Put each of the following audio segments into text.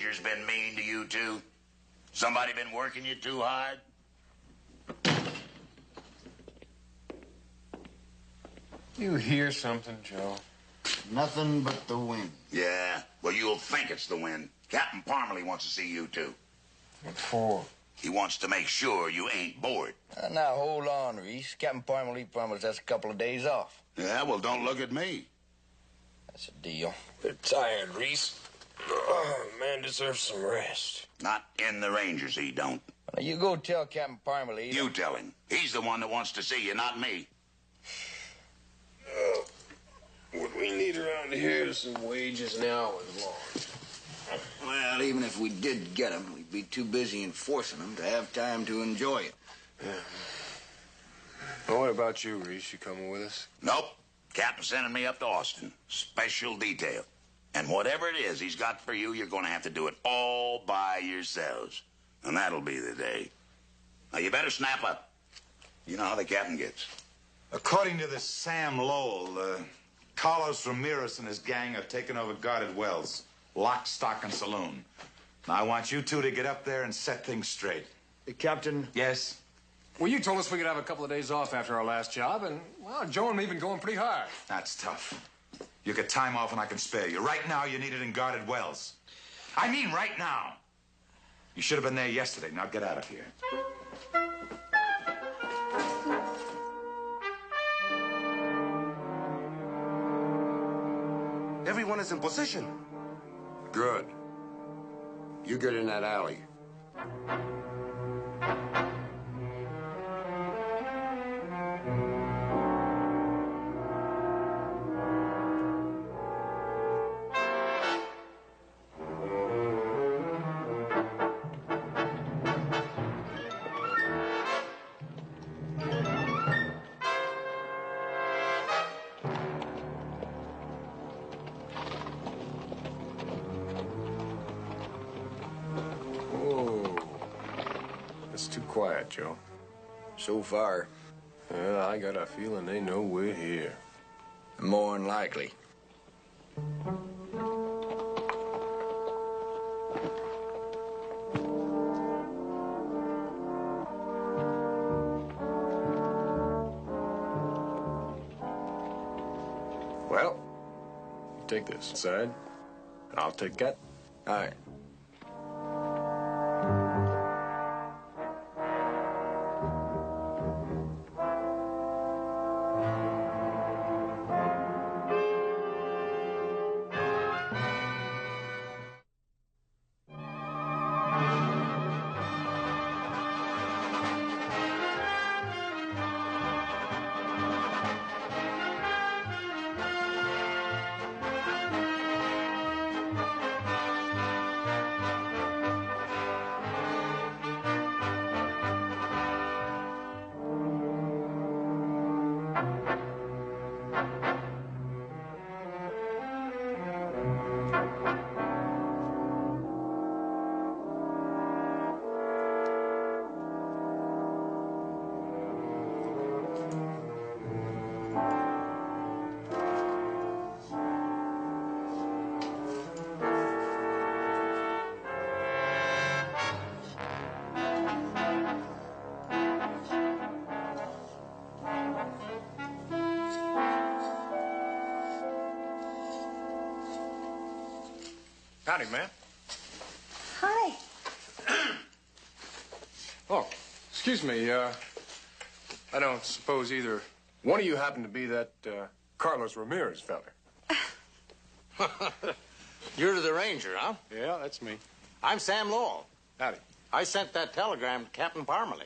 Rangers been mean to you two? Somebody been working you too hard? You hear something, Joe? Nothing but the wind. Yeah, well, you'll think it's the wind. Captain Parmalee wants to see you two. What for? He wants to make sure you ain't bored. Now, hold on, Reese. Captain Parmalee promised us a couple of days off. Yeah, well, don't look at me. That's a deal. We're tired, Reese. Man deserves some rest. Not in the Rangers, he don't. Now, you go tell Captain Parmalee. You tell him. He's the one that wants to see you, not me. What we need around here is some wages and hours long. Well, even if we did get them, we'd be too busy enforcing them to have time to enjoy it. Yeah. Well, what about you, Reese? You coming with us? Nope. Captain's sending me up to Austin. Special detail. And whatever it is he's got for you, you're going to have to do it all by yourselves. And that'll be the day. Now, you better snap up. You know how the captain gets. According to this Sam Lowell, Carlos Ramirez and his gang have taken over guarded wells. Lock, stock, and saloon. Now, I want you two to get up there and set things straight. Captain? Yes? Well, you told us we could have a couple of days off after our last job, and, well, Joe and me have been going pretty hard. That's tough. You get time off and I can spare you. Right now, you need it in guarded wells. I mean right now. You should have been there yesterday. Now get out of here. Everyone is in position. Good. You get in that alley. It's too quiet, Joe. So far. Well, I got a feeling they know we're here. More than likely. Well, you take this side, and I'll take that. All right. Howdy, ma'am. Hi. Oh, excuse me. I don't suppose either one of you happen to be that Carlos Ramirez feller. You're the ranger, huh? Yeah, that's me. I'm Sam Lowell. Howdy. I sent that telegram to Captain Parmalee.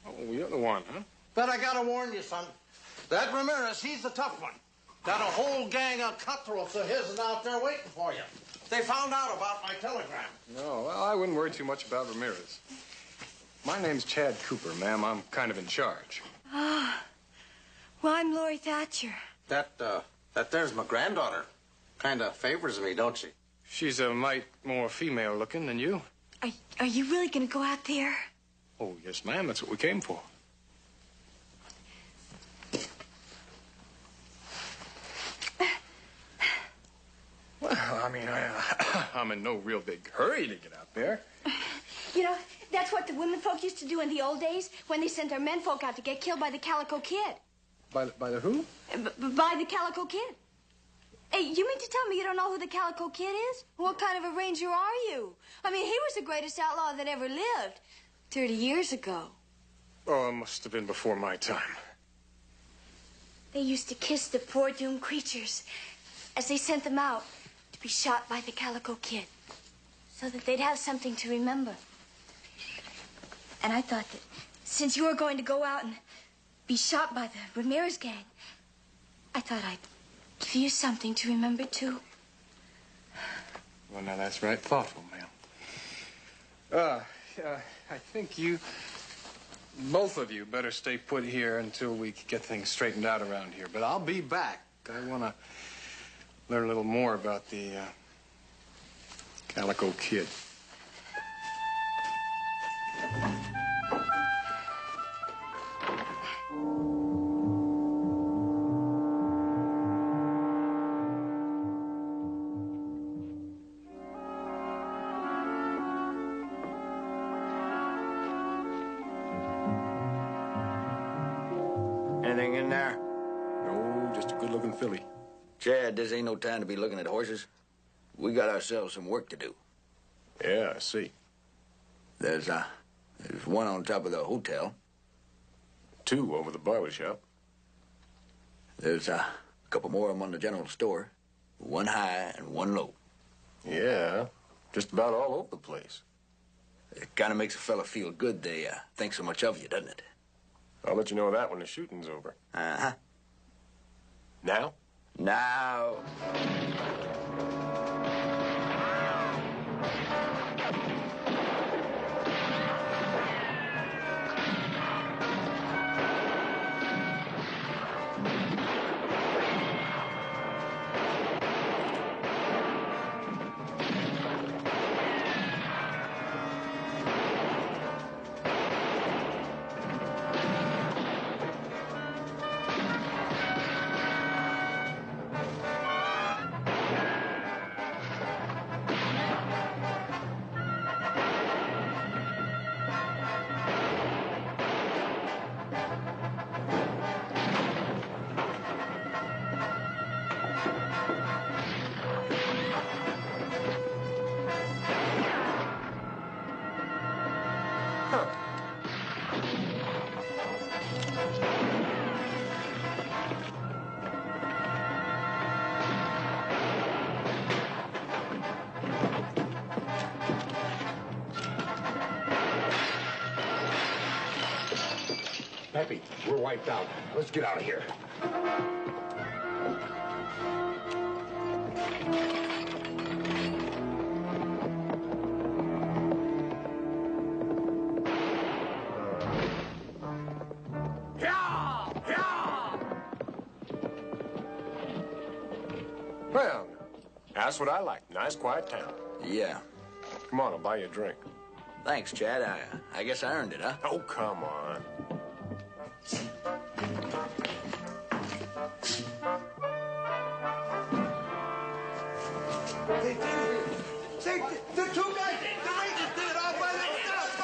Oh, you're the one, huh? But I gotta warn you, son. That Ramirez, he's the tough one. Got a whole gang of cutthroats of his out there waiting for you. They found out about my telegram. No, well, I wouldn't worry too much about Ramirez. My name's Chad Cooper, ma'am. I'm kind of in charge. Ah, well, I'm Lori Thatcher. That there's my granddaughter. Kind of favors me, don't she? She's a mite more female looking than you. Are you really going to go out there? Oh, yes, ma'am. That's what we came for. Well, I mean, I'm in no real big hurry to get out there. You know, that's what the women folk used to do in the old days when they sent their men folk out to get killed by the Calico Kid. By the who? By the Calico Kid. Hey, you mean to tell me you don't know who the Calico Kid is? What kind of a ranger are you? I mean, he was the greatest outlaw that ever lived 30 years ago. Oh, it must have been before my time. They used to kiss the poor doomed creatures as they sent them out to be shot by the Calico Kid so that they'd have something to remember. And I thought that since you were going to go out and be shot by the Ramirez gang, I thought I'd give you something to remember, too. Well, now, that's right thoughtful, ma'am. I think both of you better stay put here until we get things straightened out around here. But I'll be back. I want to learn a little more about the Calico Kid. Anything in there? No, just a good-looking filly. Chad, this ain't no time to be looking at horses. We got ourselves some work to do. Yeah, I see. There's one on top of the hotel. 2 over the barber shop. There's a couple more of them on the general store. 1 high and 1 low. Yeah, just about all over the place. It kind of makes a fella feel good they think so much of you, doesn't it? I'll let you know that when the shooting's over. Uh-huh. Now? Now. Peppy, we're wiped out. Let's get out of here. Well, that's what I like. Nice, quiet town. Yeah. Come on, I'll buy you a drink. Thanks, Chad. I guess I earned it, huh? Oh, come on. The 2 guys, the Rangers did it all by themselves.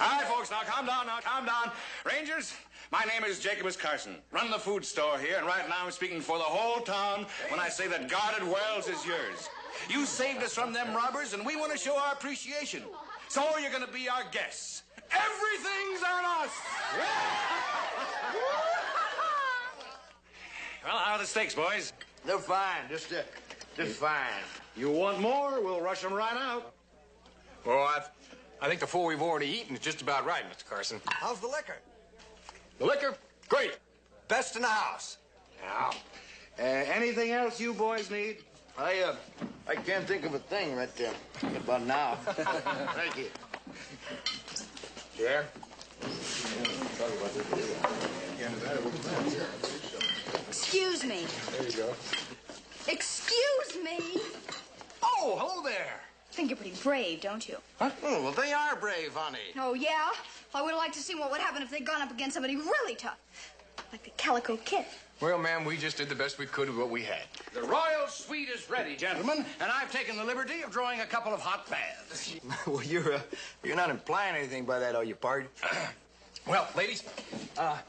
All right, folks, now calm down. Rangers, my name is Jacobus Carson. Run the food store here, and right now I'm speaking for the whole town when I say that guarded wells is yours. You saved us from them robbers, and we want to show our appreciation. So you're going to be our guests. Everything's on us. Well, how are the steaks, boys? They're fine, just fine. You want more, we'll rush them right out. Well, I think the 4 we've already eaten is just about right, Mr. Carson. How's the liquor? The liquor? Great. Best in the house. Now. Anything else you boys need? I can't think of a thing right about now. Thank you. Yeah? Excuse me. There you go. Excuse me. Oh, hello there. think you're pretty brave, don't you? Huh? Oh, well, they are brave, honey. Oh, yeah? I would have liked to see what would happen if they'd gone up against somebody really tough. Like the Calico Kid. Well, ma'am, we just did the best we could with what we had. The royal suite is ready, gentlemen, and I've taken the liberty of drawing a couple of hot baths. Well, you're not implying anything by that, are you, Pard? Well, ladies,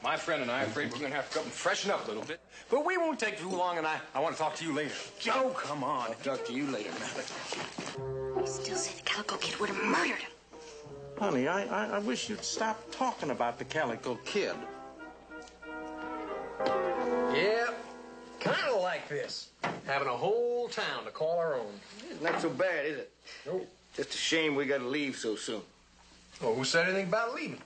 my friend and I are afraid we're going to have to come and freshen up a little bit. But we won't take too long, and I want to talk to you later. Joe, come on. I'll talk to you later. I still say the Calico Kid would have murdered him. Honey, I wish you'd stop talking about the Calico Kid. Yeah, kind of like this. Having a whole town to call our own. It's not so bad, is it? Nope. Just a shame we got to leave so soon. Well, who said anything about leaving?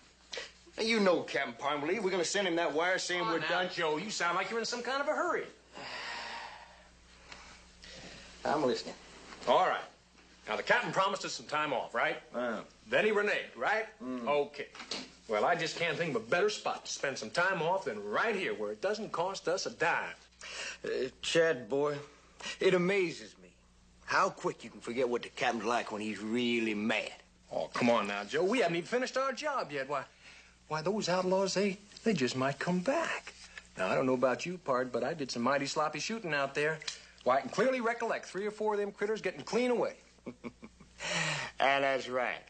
Now, you know Captain Parmalee. We're going to send him that wire saying we're done. Joe, you sound like you're in some kind of a hurry. I'm listening. All right. Now, the captain promised us some time off, right? Then he reneged, right? Okay. Well, I just can't think of a better spot to spend some time off than right here where it doesn't cost us a dime. Chad, boy, it amazes me how quick you can forget what the captain's like when he's really mad. Oh, come on now, Joe. We haven't even finished our job yet. Why, those outlaws, they just might come back. Now, I don't know about you, Pard, but I did some mighty sloppy shooting out there. Why, I can clearly recollect 3 or 4 of them critters getting clean away. And that's right.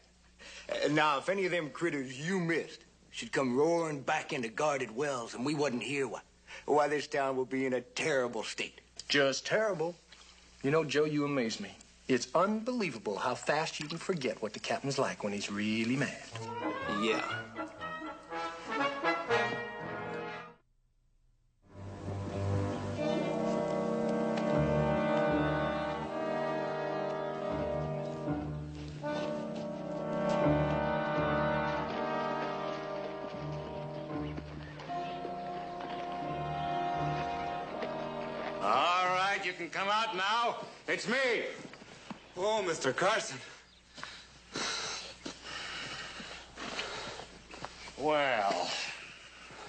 Now, if any of them critters you missed should come roaring back into guarded wells and we wasn't here, why this town will be in a terrible state. Just terrible. You know, Joe, you amaze me. It's unbelievable how fast you can forget what the captain's like when he's really mad. Yeah. You can come out now. It's me. Oh, Mr. Carson. Well,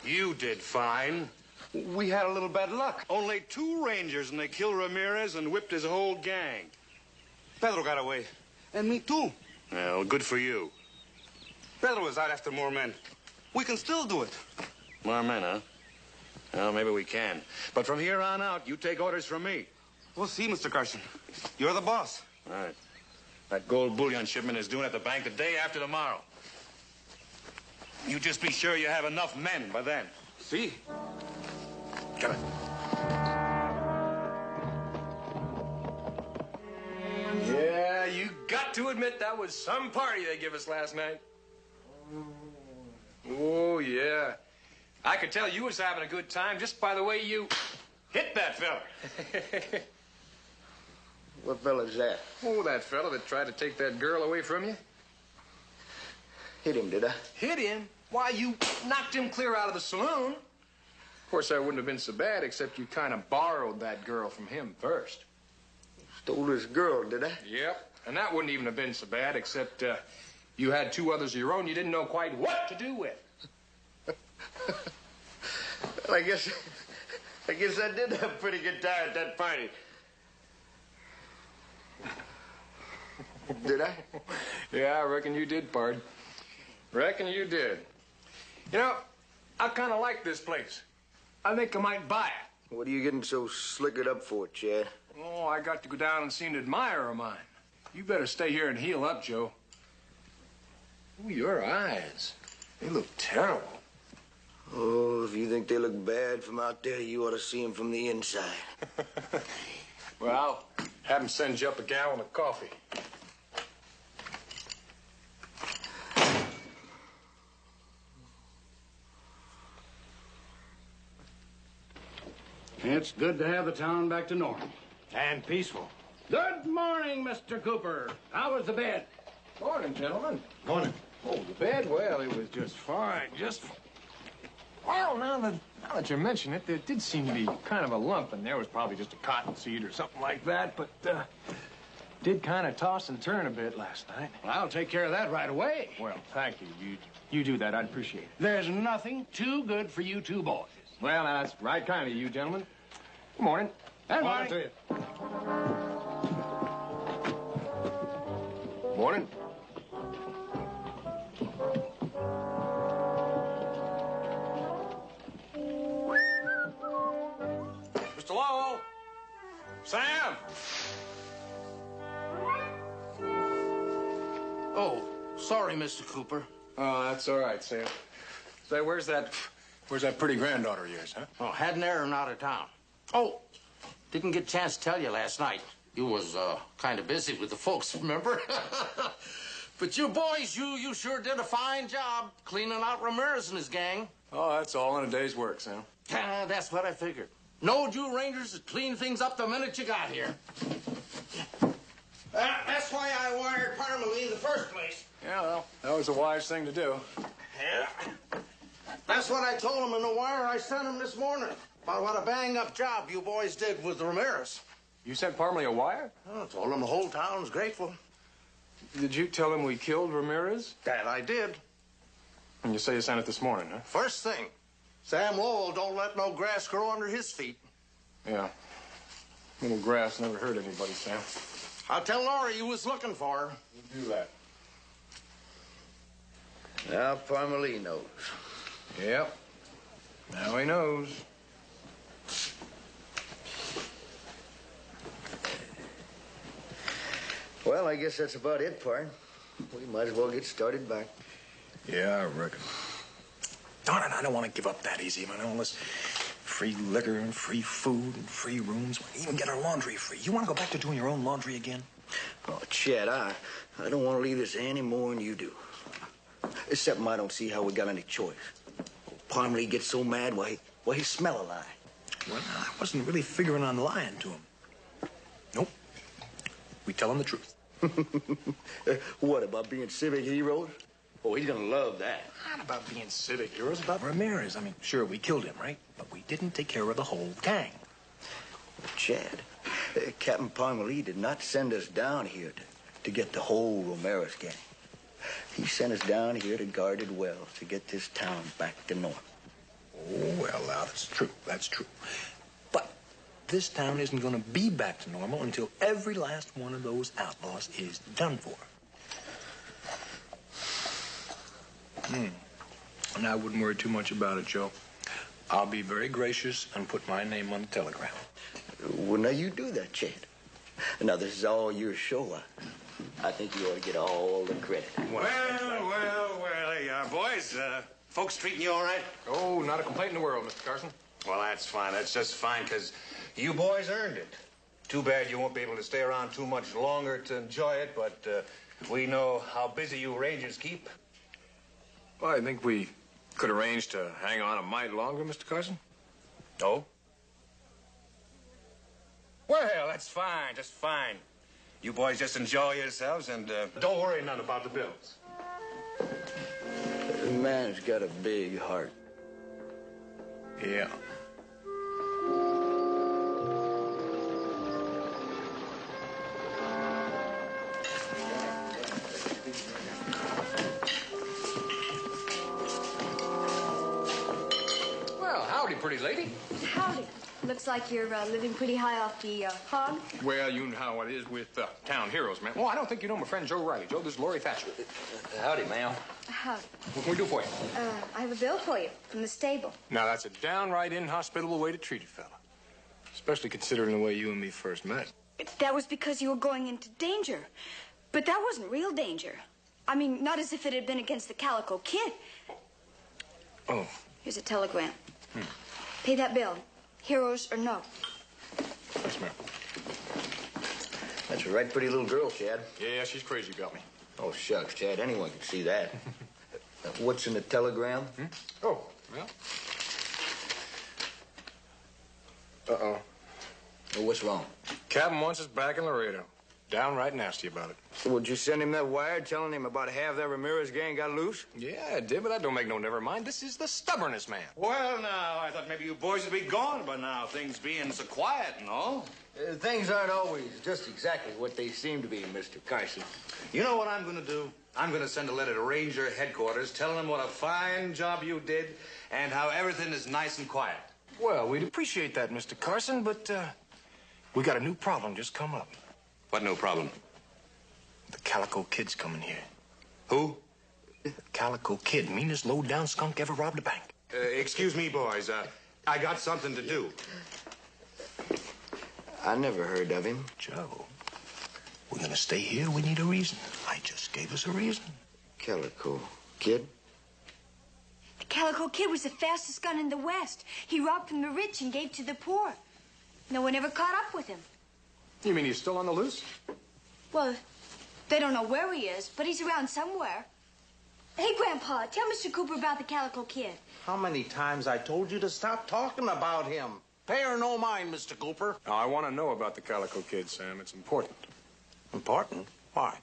you did fine. We had a little bad luck. Only 2 Rangers, and they killed Ramirez and whipped his whole gang. Pedro got away. And me too. Well, good for you. Pedro was out after more men. We can still do it. More men, huh? Well, maybe we can. But from here on out, you take orders from me. We'll see, Mr. Carson. You're the boss. All right. That gold bullion shipment is due at the bank the day after tomorrow. You just be sure you have enough men by then. See? Come on. Yeah, you got to admit that was some party they gave us last night. Oh, yeah. I could tell you was having a good time just by the way you hit that fella. What fella's that? Oh, that fella that tried to take that girl away from you. Hit him, did I? Hit him? Why, you knocked him clear out of the saloon. Of course, that wouldn't have been so bad, except you kind of borrowed that girl from him first. Stole this girl, did I? Yep. And that wouldn't even have been so bad, except you had 2 others of your own you didn't know quite what to do with. Well, I guess I did have a pretty good time at that party. Did I? Yeah, I reckon you did, Pard. Reckon you did. You know, I kind of like this place. I think I might buy it. What are you getting so slickered up for, Chad? Oh, I got to go down and see an admirer of mine. You better stay here and heal up, Joe. Oh, your eyes. They look terrible. Oh, if you think they look bad from out there, you ought to see them from the inside. Well, I'll have them send you up a gallon of coffee. It's good to have the town back to normal. And peaceful. Good morning, Mr. Cooper. How was the bed? Morning, gentlemen. Morning. Oh, the bed? Well, it was just fine. Well, now that you mention it, there did seem to be kind of a lump in there. It was probably just a cotton seed or something like that, but did kind of toss and turn a bit last night. Well, I'll take care of that right away. Well, thank you. You do that. I'd appreciate it. There's nothing too good for you 2 boys. Well, now, that's right kind of you, gentlemen. Good morning. Good morning. To you. Morning. Mr. Lowell! Sam! Oh, sorry, Mr. Cooper. Oh, that's all right, Sam. Say, where's that pretty granddaughter of yours, huh? Oh, had an errand out of town. Oh, didn't get a chance to tell you last night. You was kind of busy with the folks, remember? But you boys, you sure did a fine job cleaning out Ramirez and his gang. Oh, that's all in a day's work, Sam. That's what I figured. Knowed you Rangers would clean things up the minute you got here. That's why I wired Parmalee in the first place. Yeah, well, that was a wise thing to do. Yeah. That's what I told him in the wire I sent him this morning. About what a bang-up job you boys did with Ramirez. You sent Parmalee a wire? I told him the whole town's grateful. Did you tell him we killed Ramirez? That I did. And you say you sent it this morning, huh? First thing, Sam Lowell don't let no grass grow under his feet. Yeah. Little grass never hurt anybody, Sam. I'll tell Laurie you was looking for her. We'll do that. Now Parmalee knows. Yep. Now he knows. Well, I guess that's about it, Parn. We might as well get started back. Yeah, I reckon. Darn it, I don't want to give up that easy, man. All this free liquor and free food and free rooms. We even get our laundry free. You want to go back to doing your own laundry again? Oh, Chad, I don't want to leave this any more than you do. Except I don't see how we got any choice. Parmalee gets so mad, why he smell a lie. Well, I wasn't really figuring on lying to him. Nope. We tell him the truth. What, about being civic heroes? Oh, he's gonna love that. Not about being civic heroes, about Ramirez. I mean, sure, we killed him, right? But we didn't take care of the whole gang. Chad, Captain Parmalee did not send us down here to get the whole Ramirez gang. He sent us down here to Guarded Wells to get this town back to normal. Oh, well, now, that's true. That's true. But this town isn't going to be back to normal until every last one of those outlaws is done for. And I wouldn't worry too much about it, Joe. I'll be very gracious and put my name on the telegram. Well, now you do that, Chad. Now, this is all your show. I think you ought to get all the credit. Well, boys, folks treating you all right? Oh, not a complaint in the world, Mr. Carson. Well, that's fine. That's just fine, because you boys earned it. Too bad you won't be able to stay around too much longer to enjoy it, but we know how busy you Rangers keep. Well, I think we could arrange to hang on a mite longer, Mr. Carson. Oh? Well, that's fine, just fine. You boys just enjoy yourselves and don't worry none about the bills. The man's got a big heart. Yeah. Well, howdy, pretty lady. Howdy. Looks like you're living pretty high off the hog. Well, you know how it is with town heroes, man. Well, I don't think you know my friend Joe Riley. Joe, this is Laurie Thatcher. Howdy, ma'am. Howdy. What can we do for you? I have a bill for you from the stable. Now, that's a downright inhospitable way to treat a fella. Especially considering the way you and me first met. That was because you were going into danger. But that wasn't real danger. I mean, not as if it had been against the Calico Kid. Oh. Here's a telegram. Pay that bill. Heroes or no. Yes, ma'am. That's a right pretty little girl, Chad. Yeah, she's crazy about me. Oh, shucks, Chad. Anyone can see that. What's in the telegram? Oh, well. Uh-oh. Well, what's wrong? Captain wants us back in Laredo. Downright nasty about it. Would you send him that wire telling him about half that Ramirez gang got loose? Yeah, I did, but that don't make no never mind. This is the stubbornest man. Well, now, I thought maybe you boys would be gone by now, things being so quiet and all. Things aren't always just exactly what they seem to be, Mr. Carson. You know what I'm going to do? I'm going to send a letter to Ranger headquarters telling them what a fine job you did and how everything is nice and quiet. Well, we'd appreciate that, Mr. Carson, but we got a new problem just come up. What new problem? The Calico Kid's coming here. Who? Calico Kid, meanest low-down skunk ever robbed a bank. Excuse me, boys. I got something to do. I never heard of him. Joe, we're gonna stay here. We need a reason. I just gave us a reason. Calico Kid? The Calico Kid was the fastest gun in the West. He robbed from the rich and gave to the poor. No one ever caught up with him. You mean he's still on the loose? Well, they don't know where he is, but he's around somewhere. Hey, Grandpa, tell Mr. Cooper about the Calico Kid. How many times I told you to stop talking about him? Pay her no mind, Mr. Cooper. Now, I want to know about the Calico Kid, Sam. It's important. Important? Why?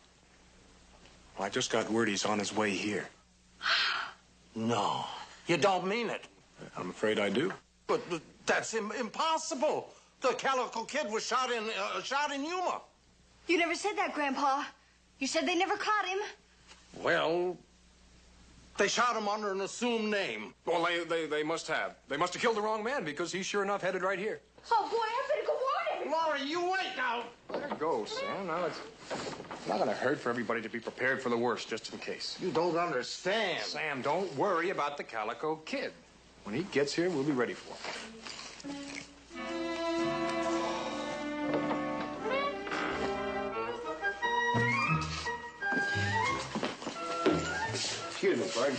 Well, I just got word he's on his way here. No, you don't mean it. I'm afraid I do. But that's impossible. The Calico Kid was shot in Yuma. You never said that, Grandpa. You said they never caught him. Well, they shot him under an assumed name. Well, they must have. They must have killed the wrong man because he's sure enough headed right here. Oh, boy, I better go warn him. Laura, you wait now. There goes, Sam. Now it's not going to hurt for everybody to be prepared for the worst, just in case. You don't understand. Sam, don't worry about the Calico Kid. When he gets here, we'll be ready for him. Excuse me, pardon.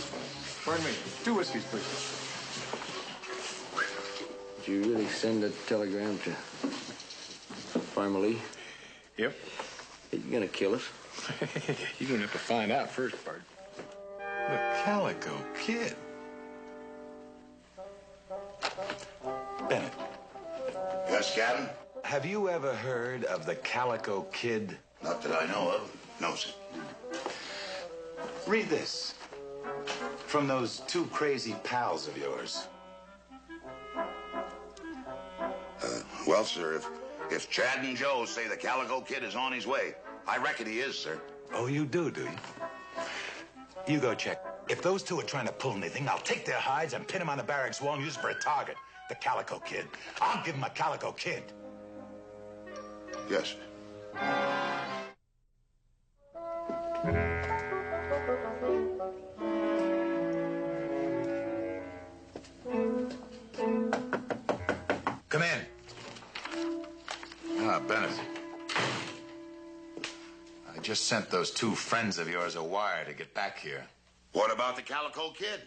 Pardon me. 2 whiskeys, please. Did you really send a telegram to Farmer Lee? Yep. Are you gonna kill us? You're going to have to find out first, Bart. The Calico Kid. Bennett, Yes, Captain? have you ever heard of the Calico Kid? Not that I know of. No, sir. Read this. From those 2 crazy pals of yours. Well, sir, if Chad and Joe say the Calico Kid is on his way, I reckon he is, sir. Oh, you do you? You go check. If those 2 are trying to pull anything, I'll take their hides and pin them on the barracks wall and use for a target. The Calico Kid. I'll give him a Calico Kid. Yes, sir. Come in. Ah, Bennett. I just sent those 2 friends of yours a wire to get back here. What about the Calico Kid?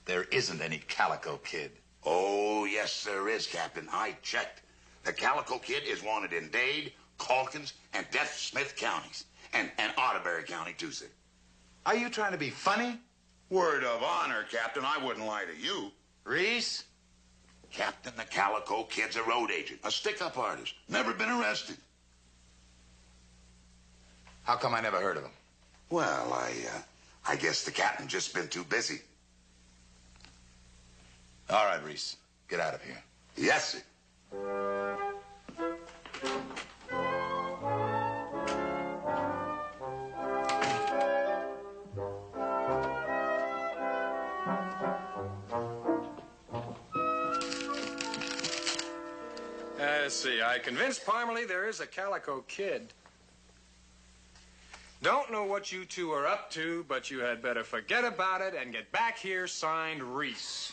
There isn't any Calico Kid. Oh, yes, there is, Captain. I checked. The Calico Kid is wanted in Dade, Calkins, and Death Smith counties. And Otterbury County, too, sir. Are you trying to be funny? Word of honor, Captain. I wouldn't lie to you. Reese? Captain, the Calico Kid's a road agent, a stick-up artist. Never been arrested. How come I never heard of him? Well, I guess the captain just been too busy. All right, Reese. Get out of here. Yes, sir. Let's see. I convinced Parmalee there is a Calico Kid. Don't know what you 2 are up to, but you had better forget about it and get back here, signed Reese.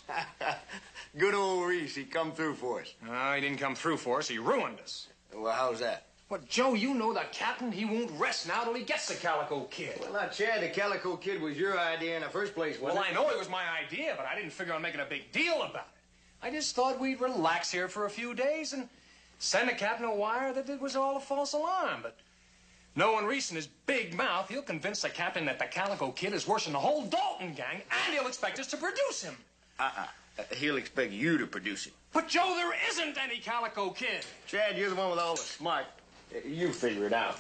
Good old Reese, he come through for us. No, he didn't come through for us. He ruined us. Well, how's that? What, Joe, you know the captain. He won't rest now till he gets the Calico Kid. Well, now, Chad, the Calico Kid was your idea in the first place, wasn't Well, it? I know it was my idea, but I didn't figure on making a big deal about it. I just thought we'd relax here for a few days and send the captain a wire that it was all a false alarm. But knowing Reese and his big mouth, he'll convince the captain that the Calico Kid is worse than the whole Dalton gang, and he'll expect us to produce him. He'll expect you to produce it. But, Joe, there isn't any Calico Kid. Chad, you're the one with all the smart. You figure it out.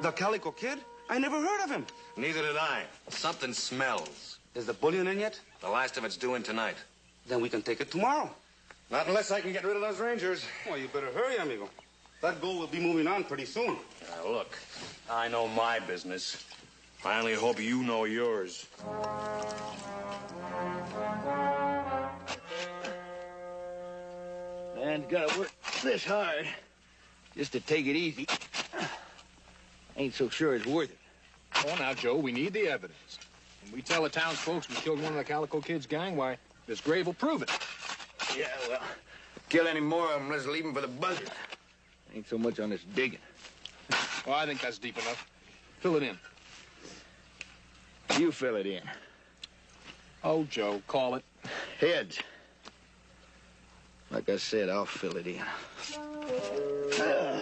The Calico Kid? I never heard of him. Neither did I. Something smells. Is the bullion in yet? The last of it's due in tonight. Then we can take it tomorrow. Not unless I can get rid of those Rangers. Well, you better hurry, amigo. That gold will be moving on pretty soon. Now, look, I know my business. I only hope you know yours. And gotta work this hard just to take it easy. Ain't so sure it's worth it. Oh, now, Joe, we need the evidence. When we tell the townsfolk we killed one of the Calico Kid's gang, why, this grave will prove it. Yeah, well, kill any more of them, let's leave them for the buzzards. Ain't so much on this digging. Well, I think that's deep enough. Fill it in. You fill it in. Oh, Joe, call it. Heads. Like I said, I'll fill it in. Okay.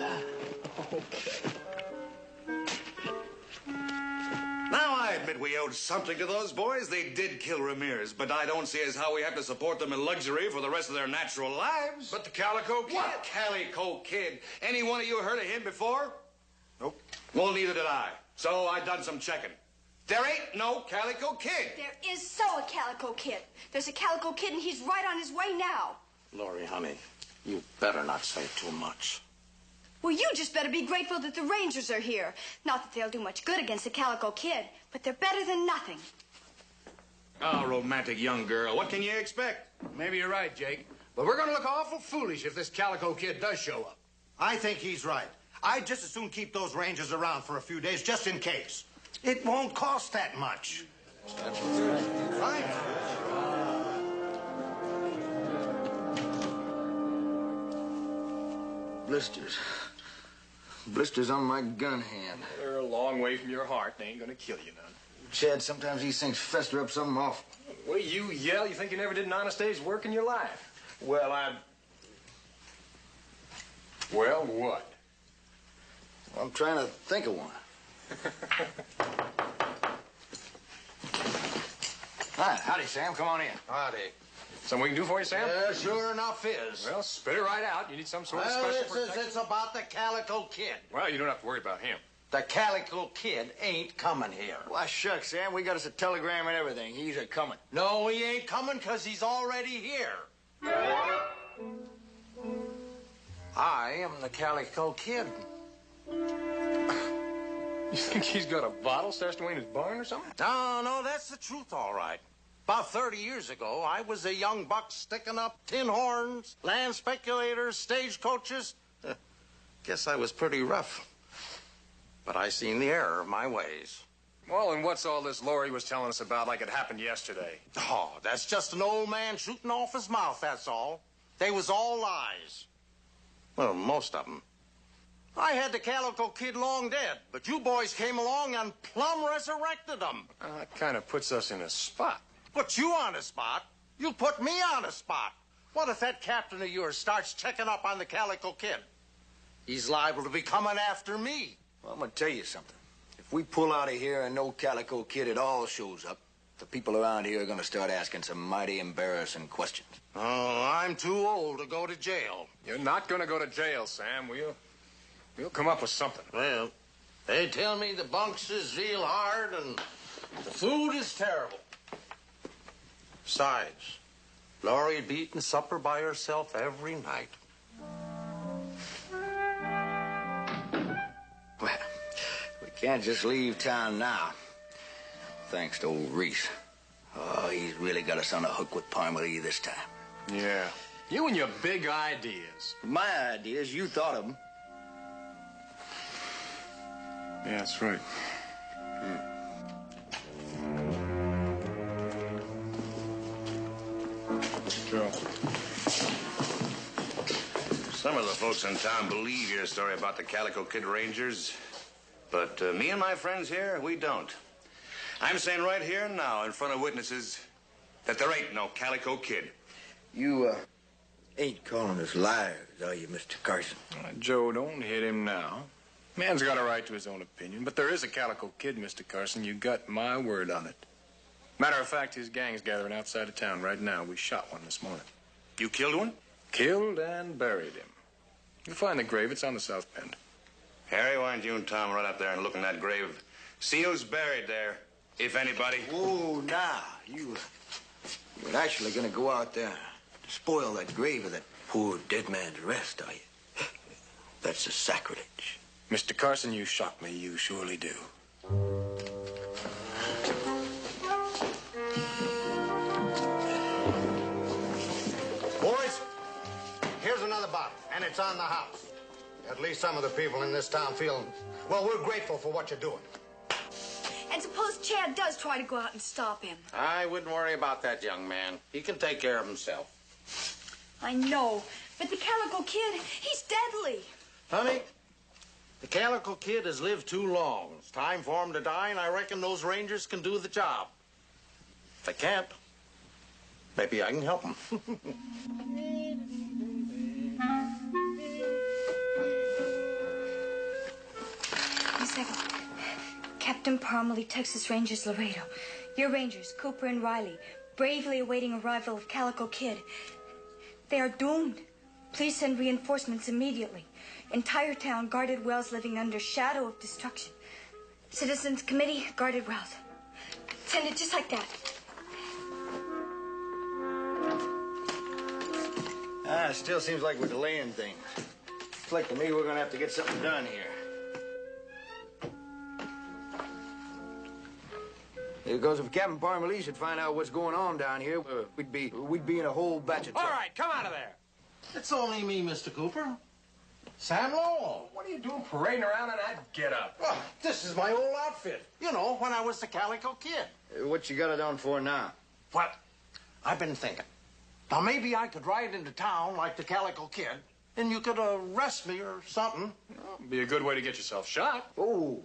Now, I admit we owed something to those boys. They did kill Ramirez, but I don't see as how we have to support them in luxury for the rest of their natural lives. But the Calico Kid. What Calico Kid? Any one of you heard of him before? Nope. Well, neither did I. So I done some checking. There ain't no Calico Kid. There is so a Calico Kid. There's a Calico Kid, and he's right on his way now. Lori, honey, you better not say too much. Well, you just better be grateful that the Rangers are here. Not that they'll do much good against the Calico Kid, but they're better than nothing. Oh, romantic young girl. What can you expect? Maybe you're right, Jake. But we're going to look awful foolish if this Calico Kid does show up. I think he's right. I'd just as soon keep those Rangers around for a few days, just in case. It won't cost that much. Fine. Blisters. Blisters on my gun hand. They're a long way from your heart. They ain't gonna kill you none. Chad, sometimes these things fester up something awful. The way you yell, you think you never did an honest day's work in your life. Well, Well, what? I'm trying to think of one. Hi, howdy, Sam. Come on in. Howdy. Something we can do for you, Sam? Sure enough is. Well, spit it right out. You need some sort of special protection. It's about the Calico Kid. Well, you don't have to worry about him. The Calico Kid ain't coming here. Why, shucks, Sam. We got us a telegram and everything. He's a-coming. No, he ain't coming because he's already here. I am the Calico Kid. You think he's got a bottle stashed away in his barn or something? No, that's the truth, all right. About 30 years ago, I was a young buck sticking up tin horns, land speculators, stagecoaches. Guess I was pretty rough. But I seen the error of my ways. Well, and what's all this Lori was telling us about like it happened yesterday? Oh, that's just an old man shooting off his mouth, that's all. They was all lies. Well, most of them. I had the Calico Kid long dead, but you boys came along and plumb resurrected him. That kind of puts us in a spot. Put you on a spot? You put me on a spot. What if that captain of yours starts checking up on the Calico Kid? He's liable to be coming after me. Well, I'm gonna tell you something. If we pull out of here and no Calico Kid at all shows up, the people around here are gonna start asking some mighty embarrassing questions. Oh, I'm too old to go to jail. You're not going to go to jail, Sam. We'll come up with something. Well, they tell me the bunks is real hard and the food is terrible. Besides, Laurie'd be eating supper by herself every night. Well, we can't just leave town now. Thanks to old Reese. Oh, he's really got us on a hook with Parmalee this time. Yeah. You and your big ideas. My ideas, you thought of them. Yeah, that's right. Joe. Some of the folks in town believe your story about the Calico Kid Rangers, but me and my friends here, we don't. I'm saying right here and now, in front of witnesses, that there ain't no Calico Kid. You, ain't calling us liars, are you, Mr. Carson? Joe, don't hit him now. Man's got a right to his own opinion, but there is a Calico Kid, Mr. Carson. You got my word on it. Matter of fact, his gang's gathering outside of town right now. We shot one this morning. You killed one? Killed and buried him. You'll find the grave. It's on the south bend. Harry, why don't you and Tom run up there and look in that grave? See who's buried there, if anybody. Oh, now, you're actually gonna go out there to spoil that grave of that poor dead man's rest, are you? That's a sacrilege. Mr. Carson, you shock me. You surely do. Boys, here's an about it, and it's on the house. At least some of the people in this town feel, well, we're grateful for what you're doing. And suppose Chad does try to go out and stop him. I wouldn't worry about that young man. He can take care of himself. I know, but the Calico Kid, he's deadly. Honey, the Calico Kid has lived too long. It's time for him to die, and I reckon those Rangers can do the job. If they can't, maybe I can help them. One second. Captain Parmalee, Texas Rangers, Laredo. Your Rangers, Cooper and Riley, bravely awaiting arrival of Calico Kid. They are doomed. Please send reinforcements immediately. Entire town guarded wells living under shadow of destruction. Citizens Committee, guarded wells. Send it just like that. It still seems like we're delaying things. Looks like to me we're gonna have to get something done here. Because if Captain Parmalee should find out what's going on down here, we'd be in a whole batch of trouble. All right, come out of there. It's only me, Mr. Cooper. Sam Lowell. What are you doing parading around in that getup? Well, this is my old outfit. You know, when I was the Calico Kid. What you got it on for now? Well, I've been thinking. Now, maybe I could ride into town like the Calico Kid, and you could arrest me or something. Well, be a good way to get yourself shot. Oh,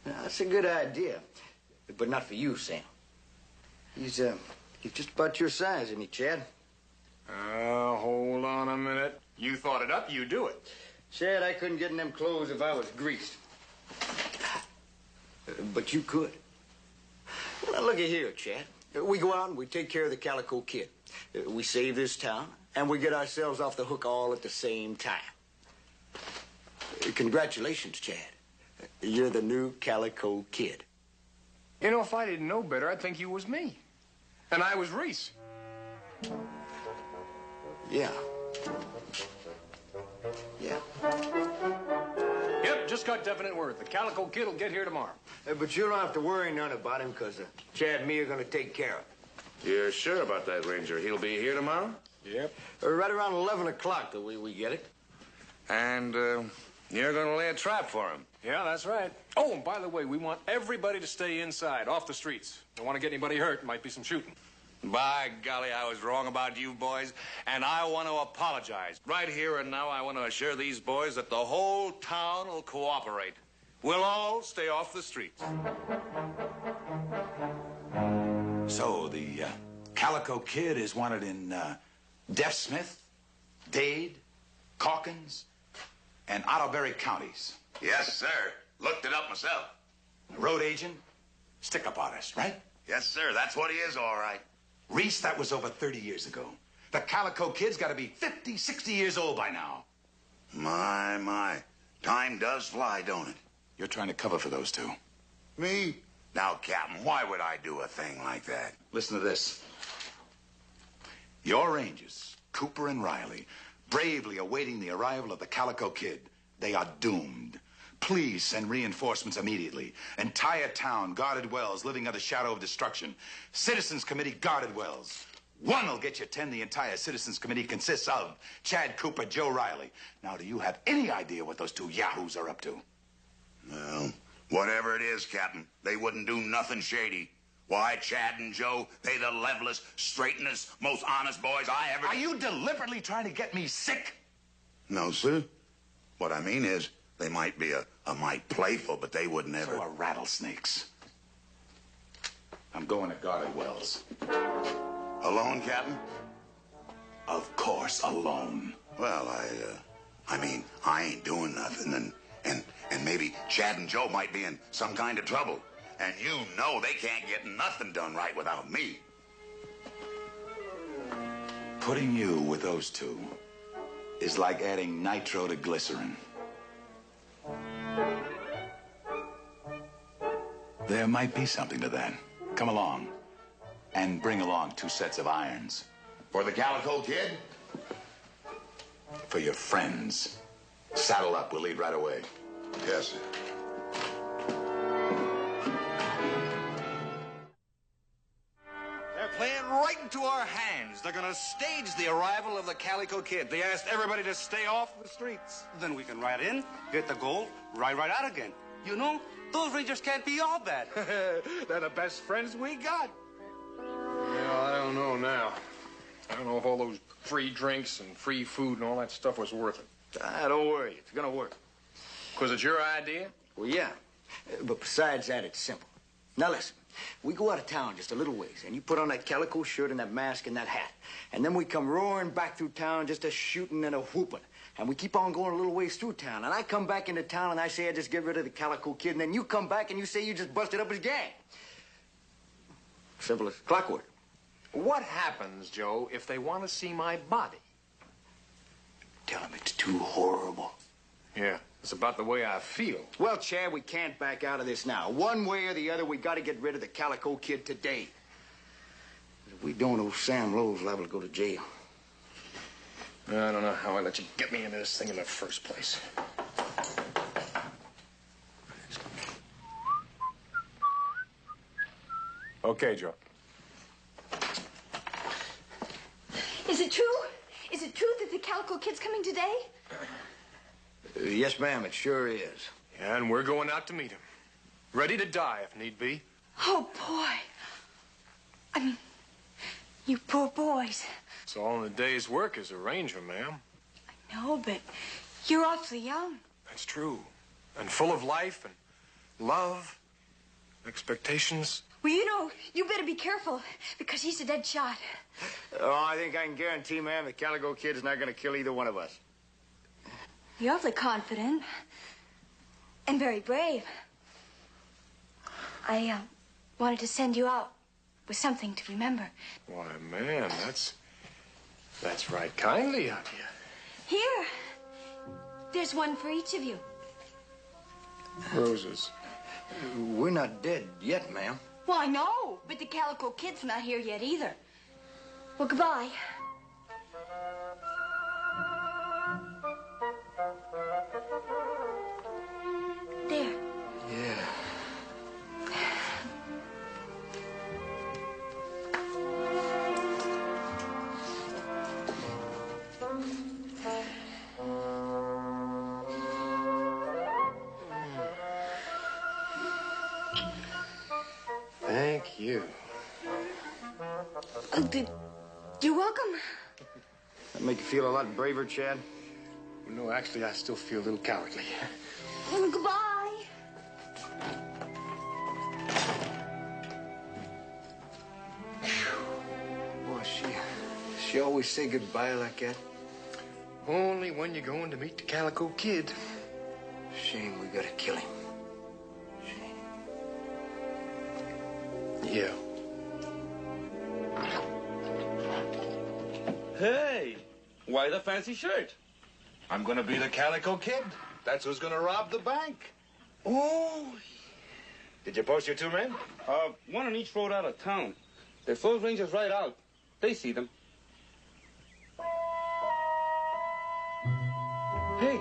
now, that's a good idea. But not for you, Sam. He's just about your size, isn't he, Chad? Hold on a minute. You thought it up, you do it. Chad, I couldn't get in them clothes if I was greased. But you could. Well, look at here, Chad. We go out and we take care of the Calico Kid. We save this town, and we get ourselves off the hook all at the same time. Congratulations, Chad. You're the new Calico Kid. You know, if I didn't know better, I'd think you was me. And I was Reese. Yeah. Yeah. Yep, just got definite word. The Calico Kid will get here tomorrow. But you don't have to worry none about him, because Chad and me are going to take care of him. You're sure about that, Ranger? He'll be here tomorrow? Yep. Right around 11 o'clock, the way we get it. And, you're gonna lay a trap for him? Yeah, that's right. Oh, and by the way, we want everybody to stay inside, off the streets. Don't want to get anybody hurt. Might be some shooting. By golly, I was wrong about you boys, and I want to apologize. Right here and now, I want to assure these boys that the whole town will cooperate. We'll all stay off the streets. So, the Calico Kid is wanted in Deaf Smith, Dade, Calkins, and Ottoberry counties. Yes, sir. Looked it up myself. Road agent, stick-up artist, right? Yes, sir. That's what he is, all right. Reese, that was over 30 years ago. The Calico Kid's got to be 50, 60 years old by now. My. Time does fly, don't it? You're trying to cover for those two. Me? Now, Captain, why would I do a thing like that? Listen to this. Your Rangers, Cooper and Riley, bravely awaiting the arrival of the Calico Kid. They are doomed. Please send reinforcements immediately. Entire town, guarded wells, living under shadow of destruction. Citizens Committee, guarded wells. One will get you 10. The entire Citizens Committee consists of Chad Cooper, Joe Riley. Now, do you have any idea what those two yahoos are up to? Well, whatever it is, Captain, they wouldn't do nothing shady. Why, Chad and Joe, they the levelest, straightest, most honest boys I ever... Are you deliberately trying to get me sick? No, sir. What I mean is, they might be a mite playful, but they would never... So are rattlesnakes. I'm going to guarded wells. Alone, Captain? Of course, alone. Well, I mean, I ain't doing nothing, and maybe Chad and Joe might be in some kind of trouble. And you know they can't get nothing done right without me. Putting you with those two is like adding nitro to glycerin. There might be something to that. Come along. And bring along 2 sets of irons. For the Calico Kid? For your friends. Saddle up. We'll leave right away. Yes, sir. They're playing right into our hands. They're gonna stage the arrival of the Calico Kid. They asked everybody to stay off the streets. Then we can ride in, get the gold, ride right out again. You know, those Rangers can't be all bad. They're the best friends we got. Well, I don't know now. I don't know if all those free drinks and free food and all that stuff was worth it. Don't worry, it's gonna work. 'Cause it's your idea? Well, yeah. But besides that, it's simple. Now listen, we go out of town just a little ways, and you put on that calico shirt and that mask and that hat. And then we come roaring back through town just a shooting and a whooping. And we keep on going a little ways through town. And I come back into town and I say I just get rid of the Calico Kid. And then you come back and you say you just busted up his gang. Simple as clockwork. What happens, Joe, if they want to see my body? Tell him it's too horrible. Yeah, it's about the way I feel. Well, Chad, we can't back out of this now. One way or the other, we got to get rid of the Calico Kid today. If we don't, old Sam Lowell's liable to go to jail. I don't know how I let you get me into this thing in the first place. Okay, Joe. Is it true? Is it true that the Calico Kid's coming today? Yes, ma'am, it sure is. Yeah, and we're going out to meet him. Ready to die if need be. Oh, boy. I mean, you poor boys. It's all in the day's work as a ranger, ma'am. I know, but you're awfully young. That's true. And full of life and love, expectations. Well, you know, you better be careful, because he's a dead shot. Oh, I think I can guarantee, ma'am, the Calico Kid's not going to kill either one of us. You're awfully confident. And very brave. I wanted to send you out with something to remember. Why, man, that's right kindly of you. Here. There's one for each of you. Roses. We're not dead yet, ma'am. Well, I know, but the Calico Kid's not here yet either. Well, goodbye. There. Yeah. Thank you. You're welcome. That make you feel a lot braver, Chad? No, actually, I still feel a little cowardly. Goodbye. Boy, she always say goodbye like that. Only when you're going to meet the Calico Kid. Shame we gotta kill him. Yeah. Hey, why the fancy shirt? I'm gonna be the Calico Kid. That's who's gonna rob the bank. Oh. Did you post your two men? One on each road out of town. If those Rangers ride out, they see them. Hey.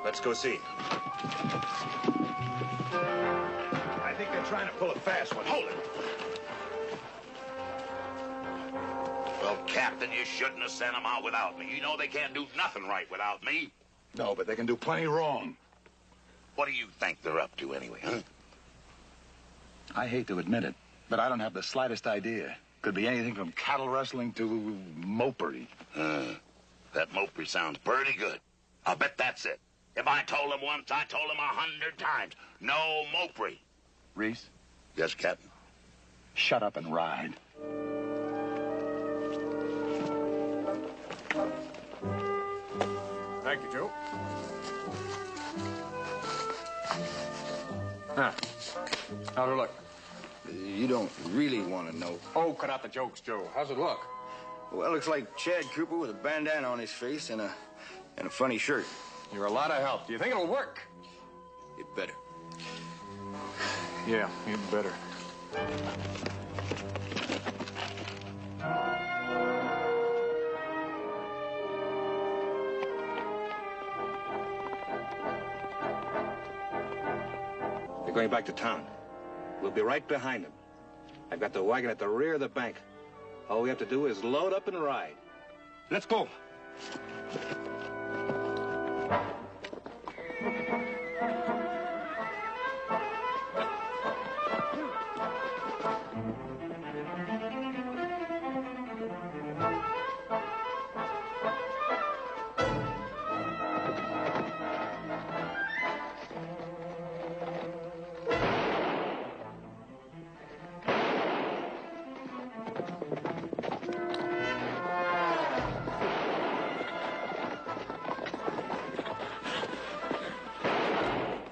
Let's go see. I think they're trying to pull a fast one. Hold it. Well, Captain, you shouldn't have sent them out without me. You know they can't do nothing right without me. No, but they can do plenty wrong. What do you think they're up to anyway, huh? I hate to admit it, but I don't have the slightest idea. Could be anything from cattle rustling to mopery. That mopery sounds pretty good. I'll bet that's it. If I told them once, I told them 100 times. No mopery. Reese? Yes, Captain? Shut up and ride. Thank you, Joe. How'd it look? You don't really want to know. Oh, cut out the jokes, Joe. How's it look? Well, it looks like Chad Cooper with a bandana on his face and a funny shirt. You're a lot of help. Do you think it'll work? It better. Yeah, you better. They're going back to town. We'll be right behind them. I've got the wagon at the rear of the bank. All we have to do is load up and ride. Let's go.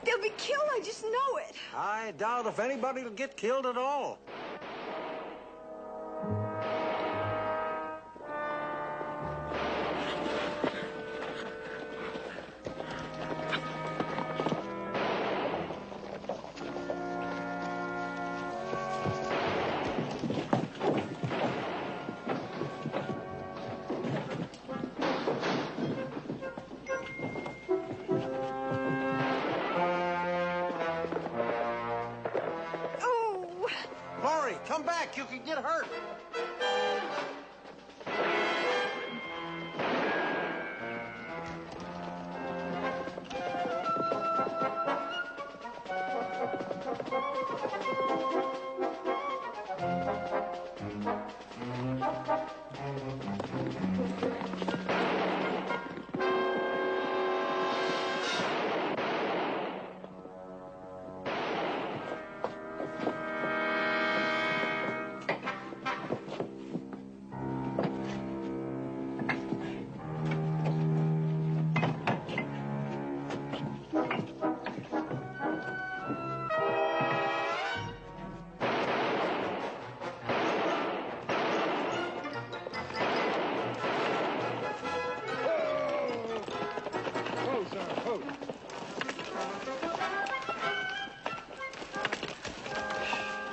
They'll be killed, I just know it. I doubt if anybody will get killed at all. Oh! Maury, come back. You can get hurt.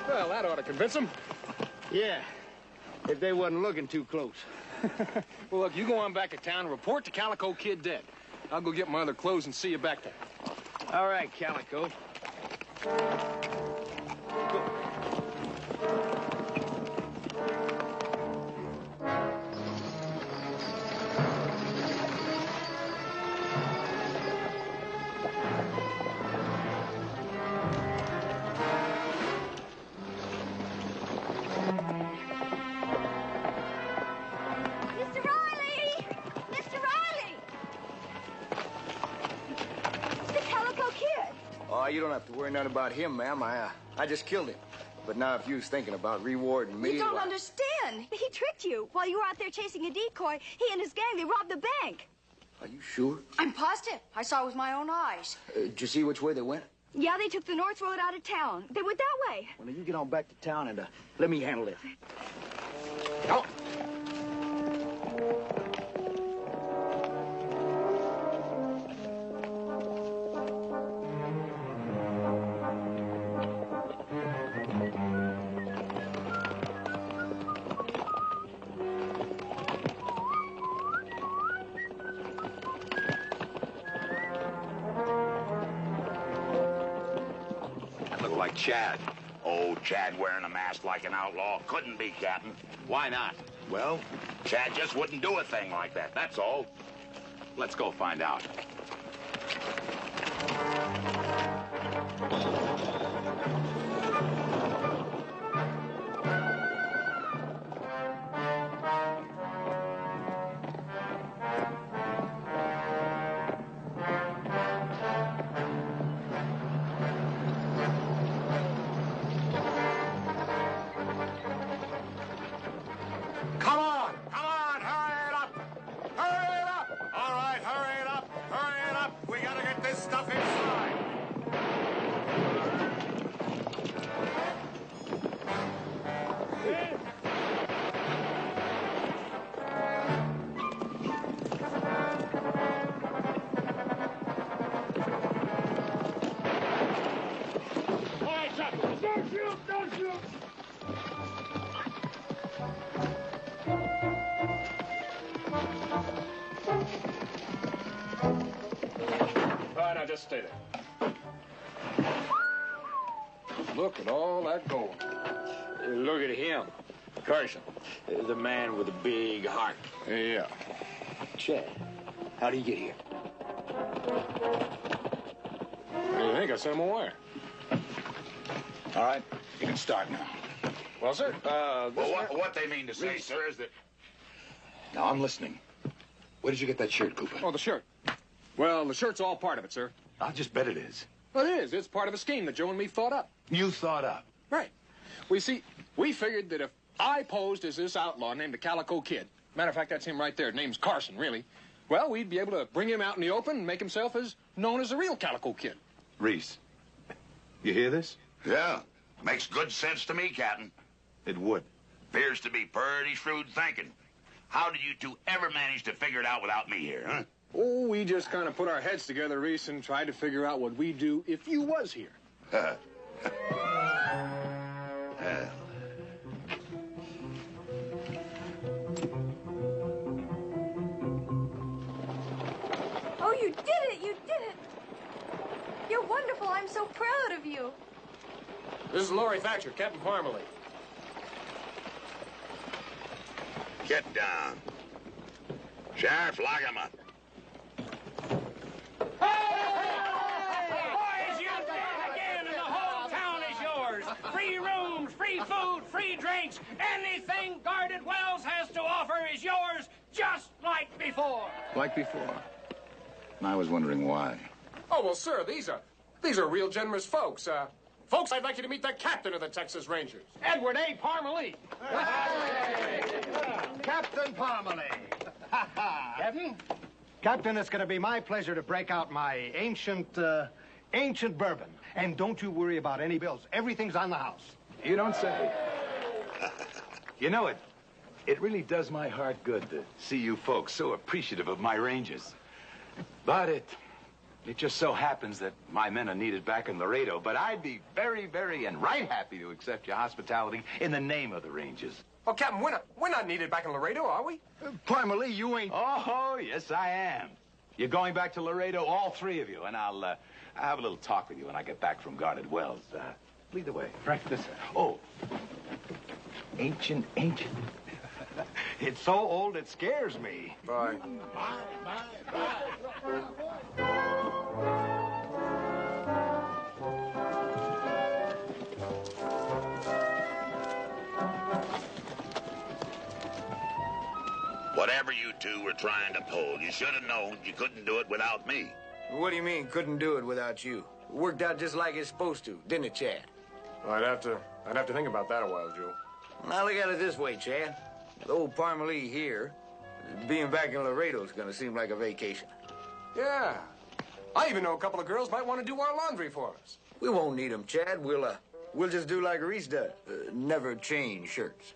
Well, that ought to convince them. Yeah, if they wasn't looking too close. Well, look, you go on back to town and report the Calico Kid dead. I'll go get my other clothes and see you back there. All right, Calico. Mr. Riley! Mr. Riley! It's the Calico Kid. Oh, you don't have to worry none about him, ma'am. I just killed him. But now if you was thinking about rewarding me... You don't why- understand. He tricked you. While you were out there chasing a decoy, he and his gang, they robbed the bank. Are you sure? I'm positive. I saw it with my own eyes. Did you see which way they went? Yeah, they took the north road out of town. They went that way. Well, now you get on back to town and let me handle it. Oh. That looked like Chad. Oh, Chad wearing a mask like an outlaw. Couldn't be, Captain. Why not? Well, Chad just wouldn't do a thing like that, that's all. Let's go find out. Come on! Come on! Hurry it up! Hurry it up! All right, hurry it up! Hurry it up! We gotta get this stuff inside! All right, Chuck. Don't shoot! Don't shoot! All right, now just stay there. Look at all that gold. Look at him. Carson, the man with the big heart. Yeah. Chad, how do you get here? What do you think? I sent him a wire. All right, you can start now. Well, sir, Well, what they mean to say, sir, is that... Now, I'm listening. Where did you get that shirt, Cooper? Oh, the shirt. Well, the shirt's all part of it, sir. I'll just bet it is. Well, it is. It's part of a scheme that Joe and me thought up. You thought up? Right. We figured that if I posed as this outlaw named the Calico Kid, matter of fact, that's him right there. Name's Carson, really. Well, we'd be able to bring him out in the open and make himself as known as the real Calico Kid. Reese, you hear this? Yeah. Makes good sense to me, Captain. It would. Appears to be pretty shrewd thinking. How did you two ever manage to figure it out without me here, huh? Oh, we just kind of put our heads together, Reese, and tried to figure out what we'd do if you was here. Oh, you did it! You did it! You're wonderful. I'm so proud of you. This is Laurie Thatcher, Captain Parmalee. Get down. Sheriff, lock him up. Boys, you did it again, and the whole town is yours. Free rooms, free food, free drinks. Anything Guarded Wells has to offer is yours, just like before. Like before. I was wondering why. Oh, well, sir, these are real generous folks. Folks, I'd like you to meet the captain of the Texas Rangers, Edward A. Parmalee. Captain Parmalee. Captain? Captain, it's going to be my pleasure to break out my ancient bourbon. And don't you worry about any bills. Everything's on the house. You don't say. You know, it really does my heart good to see you folks so appreciative of my Rangers. But it just so happens that my men are needed back in Laredo, but I'd be very, very and right happy to accept your hospitality in the name of the Rangers. Oh, Captain, we're not needed back in Laredo, are we? Parmalee, you ain't... Oh, yes, I am. You're going back to Laredo, all three of you, and I'll have a little talk with you when I get back from Guarded Wells. Lead the way. Right, this... Oh, ancient. It's so old it scares me. Bye. Whatever you two were trying to pull, you should have known you couldn't do it without me. What do you mean, couldn't do it without you? It worked out just like it's supposed to, didn't it, Chad? Well, I'd have to think about that a while, Joe. Now, look at it this way, Chad. The old Parmalee here, being back in Laredo is going to seem like a vacation. Yeah. I even know a couple of girls might want to do our laundry for us. We won't need them, Chad. We'll just do like Reese does. Never change shirts.